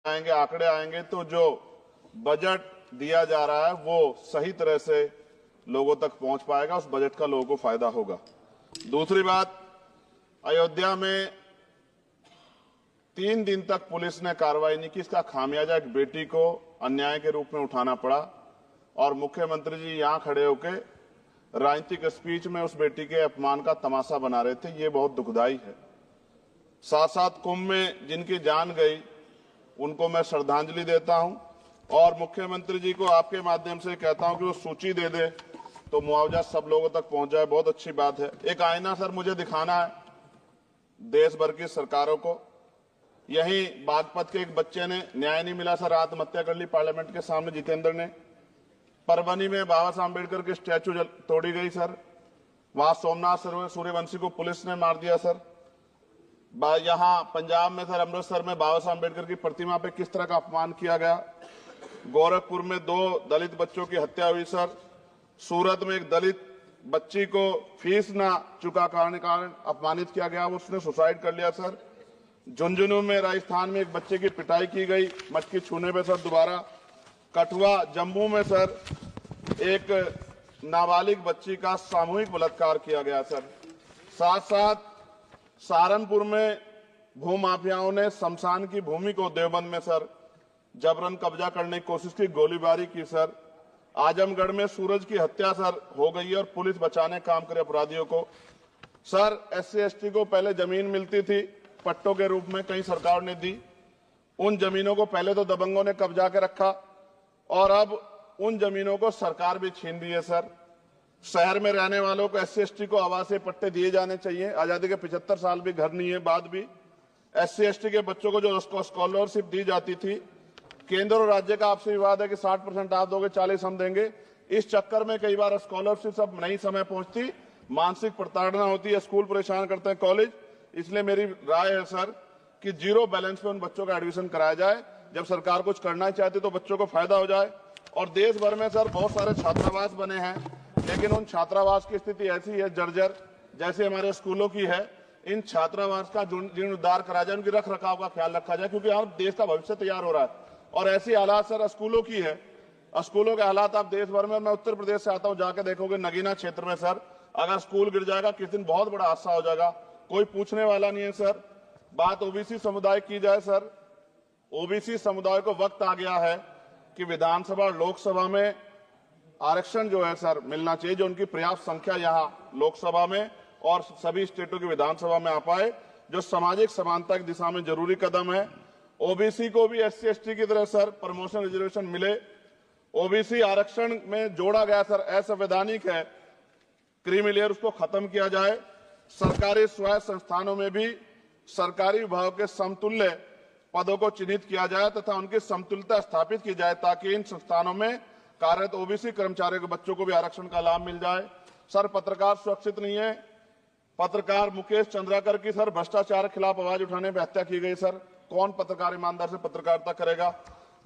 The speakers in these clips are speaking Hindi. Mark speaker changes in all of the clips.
Speaker 1: आएंगे, आंकड़े आएंगे तो जो बजट दिया जा रहा है वो सही तरह से लोगों तक पहुंच पाएगा, उस बजट का लोगों को फायदा होगा। दूसरी बात, अयोध्या में 3 दिन तक पुलिस ने कार्रवाई नहीं की। इसका खामियाजा एक बेटी को अन्याय के रूप में उठाना पड़ा और मुख्यमंत्री जी यहां खड़े होकर राजनीतिक स्पीच में उस बेटी के अपमान का तमाशा बना रहे थे। ये बहुत दुखदाई है। साथ साथ कुंभ में जिनकी जान गई उनको मैं श्रद्धांजलि देता हूं और मुख्यमंत्री जी को आपके माध्यम से कहता हूं कि वो सूची दे दे तो मुआवजा सब लोगों तक पहुंच जाए। बहुत अच्छी बात है। एक आईना सर मुझे दिखाना है देश भर की सरकारों को। यहीं बागपत के एक बच्चे ने न्याय नहीं मिला सर, आत्महत्या कर ली पार्लियामेंट के सामने, जितेंद्र ने। परभनी में बाबा साहब अम्बेडकर के स्टैचू तोड़ी गई सर, वहां सोमनाथ सूर्यवंशी को पुलिस ने मार दिया सर। यहां पंजाब में सर, अमृतसर में बाबा साहब अम्बेडकर की प्रतिमा पे किस तरह का अपमान किया गया। गोरखपुर में 2 दलित बच्चों की हत्या हुई सर। सूरत में एक दलित बच्ची को फीस ना चुका कारण अपमानित किया गया, उसने सुसाइड कर लिया सर। झुंझुनू में राजस्थान में एक बच्चे की पिटाई की गई मटकी छूने पे सर दोबारा। कठुआ जम्मू में सर एक नाबालिग बच्ची का सामूहिक बलात्कार किया गया सर। साथ साथ सहारनपुर में भूमाफियाओं ने शमशान की भूमि को देवबंद में सर जबरन कब्जा करने की कोशिश की, गोलीबारी की सर। आजमगढ़ में सूरज की हत्या सर हो गई है और पुलिस बचाने काम करे अपराधियों को। सर SC ST को पहले जमीन मिलती थी पट्टों के रूप में, कई सरकार ने दी। उन जमीनों को पहले तो दबंगों ने कब्जा के रखा और अब उन जमीनों को सरकार भी छीन रही है सर। शहर में रहने वालों को SC ST को आवासीय पट्टे दिए जाने चाहिए। आजादी के 75 साल भी घर नहीं है, बाद भी SC ST के बच्चों को जो स्कॉलरशिप दी जाती थी, केंद्र और राज्य का आपसे विवाद है कि 60% आप दोगे, 40 हम देंगे। इस चक्कर में कई बार स्कॉलरशिप सब नहीं समय पहुंचती, मानसिक प्रताड़ना होती है, स्कूल परेशान करते हैं, कॉलेज। इसलिए मेरी राय है सर कि 0 बैलेंस पे उन बच्चों का एडमिशन कराया जाए। जब सरकार कुछ करना चाहती तो बच्चों को फायदा हो जाए। और देश भर में सर बहुत सारे छात्रावास बने हैं, लेकिन उन छात्रावास की स्थिति ऐसी है जर्जर, जैसे हमारे स्कूलों की है। इन छात्रावास का जीर्णोद्धार करा जाए, उनकी रख रखाव का ख्याल रखा जाए, क्योंकि अब देश का भविष्य तैयार हो रहा है। और ऐसी हालात सर स्कूलों की है। स्कूलों के हालात आप देश भर में, मैं उत्तर प्रदेश से आता हूं, जाके देखोगे नगीना क्षेत्र में सर अगर स्कूल गिर जाएगा किस दिन बहुत बड़ा हादसा हो जाएगा, कोई पूछने वाला नहीं है सर। बात OBC समुदाय की जाए सर, OBC समुदाय को वक्त आ गया है कि विधानसभा और लोकसभा में आरक्षण जो है सर मिलना चाहिए, जो उनकी पर्याप्त संख्या यहाँ लोकसभा में और सभी स्टेटों की विधानसभा में आ पाए, जो सामाजिक समानता की दिशा में जरूरी कदम है। OBC को भी SC ST की तरह सर प्रमोशन रिजर्वेशन मिले। OBC आरक्षण में जोड़ा गया सर असंवैधानिक है, क्रीमी लेयर, उसको खत्म किया जाए। सरकारी स्वायत्त संस्थानों में भी सरकारी विभागों के समतुल्य पदों को चिन्हित किया जाए तथा उनकी समतुल्यता स्थापित की जाए, ताकि इन संस्थानों में कार्यरत OBC कर्मचारियों के बच्चों को भी आरक्षण का लाभ मिल जाए। सर पत्रकार सुरक्षित नहीं है। पत्रकार मुकेश चंद्राकर की सर भ्रष्टाचार के खिलाफ आवाज उठाने पर हत्या की गई सर। कौन पत्रकार ईमानदार से पत्रकारिता करेगा।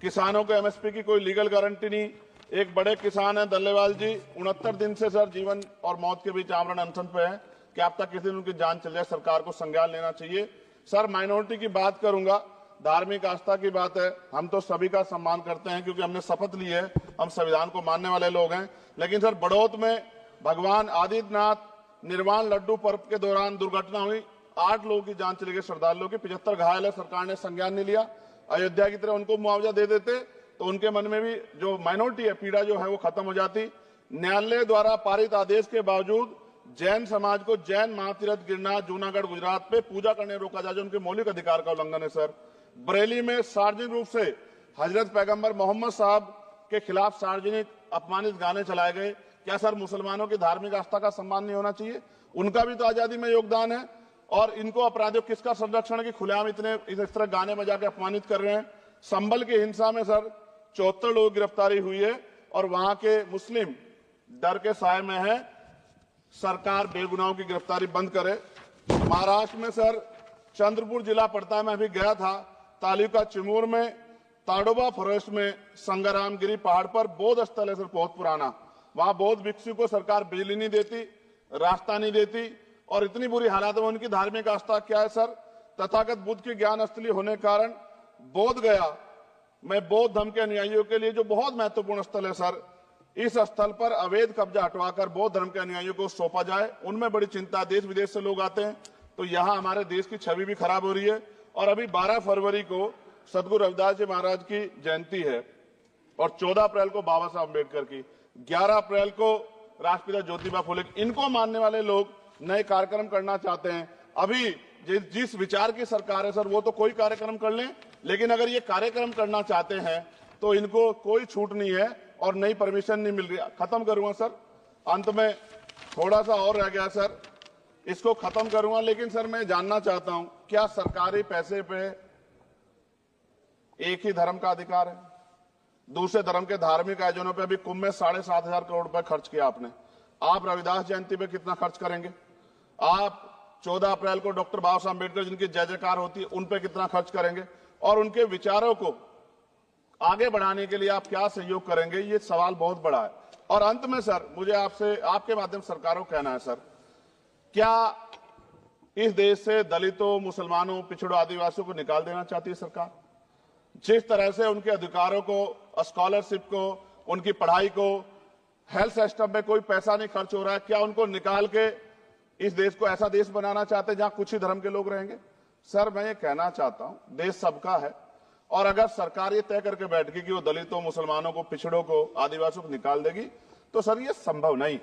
Speaker 1: किसानों को MSP की कोई लीगल गारंटी नहीं। एक बड़े किसान है दल्लेवाल जी, 69 दिन से सर जीवन और मौत के बीच आमरण अनशन पे है। क्या अब तक किसी दिन उनकी जान चल जाए, सरकार को संज्ञान लेना चाहिए। सर माइनॉरिटी की बात करूंगा, धार्मिक आस्था की बात है, हम तो सभी का सम्मान करते हैं क्योंकि हमने शपथ ली है, हम संविधान को मानने वाले लोग हैं। लेकिन सर बड़ौत में भगवान आदित्यनाथ निर्वाण लड्डू पर्व के दौरान दुर्घटना हुई, 8 लोगों की जान चली गई, श्रद्धालुओं की 75 घायल है, सरकार ने संज्ञान नहीं लिया। अयोध्या की तरह उनको मुआवजा दे देते तो उनके मन में भी जो माइनॉरिटी है पीड़ा जो है वो खत्म हो जाती। न्यायालय द्वारा पारित आदेश के बावजूद जैन समाज को जैन महातीर्थ गिरनार जूनागढ़ गुजरात पे पूजा करने रोका जाए, जो उनके मौलिक अधिकार का उल्लंघन है सर। बरेली में सार्वजनिक रूप से हजरत पैगंबर मोहम्मद साहब के खिलाफ सार्वजनिक अपमानित गाने चलाए गए। क्या सर मुसलमानों की धार्मिक आस्था का सम्मान नहीं होना चाहिए? उनका भी तो आजादी में योगदान है। और इनको अपराधियों किसका संरक्षण है कि खुलेआम इतने इस तरह गाने बजा के अपमानित कर रहे हैं। संभल की हिंसा में सर 74 लोगों की गिरफ्तारी हुई है और वहां के मुस्लिम डर के साए में है। सरकार बेगुनाहों की गिरफ्तारी बंद करे। महाराष्ट्र में सर चंद्रपुर जिला पड़ता है, मैं अभी गया था, तालुका चिमूर में ताडोबा फॉरेस्ट में संग्रामगिरी पहाड़ पर बौद्ध स्थल है सर, बहुत पुराना। वहां बौद्ध भिक्षु को सरकार बिजली नहीं देती, रास्ता नहीं देती और इतनी बुरी हालत में उनकी धार्मिक आस्था क्या है सर? तथागत बुद्ध की ज्ञान स्थली होने के कारण बोध गया मैं बौद्ध धर्म के अनुयायियों के लिए जो बहुत महत्वपूर्ण स्थल है सर, इस स्थल पर अवैध कब्जा हटवाकर बौद्ध धर्म के अनुयायियों को सौंपा जाए। उनमें बड़ी चिंता, देश विदेश से लोग आते हैं, तो यहाँ हमारे देश की छवि भी खराब हो रही है। और अभी 12 फरवरी को सदगुरु रविदास जी महाराज की जयंती है और 14 अप्रैल को बाबा साहब अम्बेडकर की, 11 अप्रैल को राष्ट्रपिता ज्योतिबा फुले। इनको मानने वाले लोग नए कार्यक्रम करना चाहते हैं। अभी जिस विचार की सरकार है सर, वो तो कोई कार्यक्रम कर लें, लेकिन अगर ये कार्यक्रम करना चाहते हैं तो इनको कोई छूट नहीं है और नई परमिशन नहीं मिल रही। खत्म करूंगा सर, अंत में थोड़ा सा और रह गया सर, इसको खत्म करूंगा। लेकिन सर मैं जानना चाहता हूं, क्या सरकारी पैसे पे एक ही धर्म का अधिकार है? दूसरे धर्म के धार्मिक आयोजनों पे अभी कुंभ में 7,500 करोड़ रुपए खर्च किया आपने। आप रविदास जयंती पे कितना खर्च करेंगे? आप 14 अप्रैल को डॉक्टर बाबा साहब अम्बेडकर जिनकी जय जयकार होती है, उन पे कितना खर्च करेंगे? और उनके विचारों को आगे बढ़ाने के लिए आप क्या सहयोग करेंगे? ये सवाल बहुत बड़ा है। और अंत में सर, मुझे आपसे, आपके माध्यम से सरकारों को कहना है सर, क्या इस देश से दलितों, मुसलमानों, पिछड़ों, आदिवासियों को निकाल देना चाहती है सरकार? जिस तरह से उनके अधिकारों को, स्कॉलरशिप को, उनकी पढ़ाई को, हेल्थ सिस्टम में कोई पैसा नहीं खर्च हो रहा है, क्या उनको निकाल के इस देश को ऐसा देश बनाना चाहते हैं जहां कुछ ही धर्म के लोग रहेंगे? सर मैं ये कहना चाहता हूं, देश सबका है, और अगर सरकार ये तय करके बैठ गई कि वो दलितों, मुसलमानों को, पिछड़ों को, आदिवासियों को निकाल देगी, तो सर ये संभव नहीं।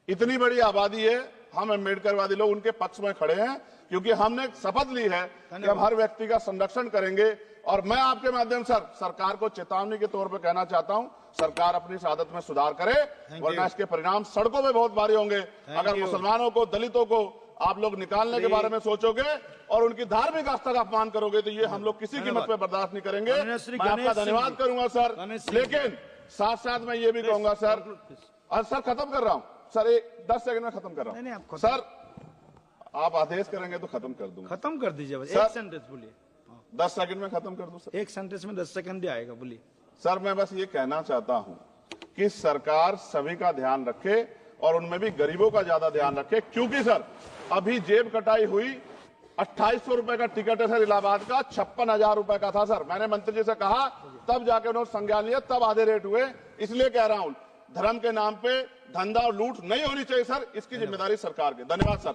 Speaker 1: इतनी बड़ी आबादी है, हम अम्बेडकरवादी लोग उनके पक्ष में खड़े हैं, क्योंकि हमने शपथ ली है कि हम हर व्यक्ति का संरक्षण करेंगे। और मैं आपके माध्यम से सरकार को चेतावनी के तौर पर कहना चाहता हूं, सरकार अपनी इस आदत में सुधार करे, वरना इसके परिणाम सड़कों में बहुत भारी होंगे। अगर मुसलमानों को, दलितों को आप लोग निकालने के बारे में सोचोगे और उनकी धार्मिक आस्था का अपमान करोगे, तो ये हम लोग किसी कीमत पे बर्दाश्त नहीं करेंगे। मैं आपका धन्यवाद करूंगा सर, लेकिन साथ साथ मैं ये भी कहूंगा सर, सर खत्म कर रहा हूं सर, 10 सेकंड में खत्म कर रहा हूं सर, आप आदेश करेंगे तो खत्म कर दूंगा।
Speaker 2: खत्म कर दीजिए, एक सेंटेंस बोलिए।
Speaker 1: 10 सेकंड में खत्म कर दूं सर?
Speaker 2: एक सेंटेंस में 10 सेकंड भी आएगा, बोलिए।
Speaker 1: सर मैं बस ये कहना चाहता हूं कि सरकार सभी का ध्यान रखे और उनमें भी गरीबों का ज्यादा ध्यान रखे, क्योंकि सर अभी जेब कटाई हुई, 2800 रुपए का टिकट है सर इलाहाबाद का, 56,000 रुपए का था सर। मैंने मंत्री जी से कहा, तब जाके उन्होंने संज्ञान लिया, तब आधे रेट हुए। इसलिए कह रहा हूं, धर्म के नाम पे धंधा और लूट नहीं होनी चाहिए सर, इसकी जिम्मेदारी सरकार की। धन्यवाद सर।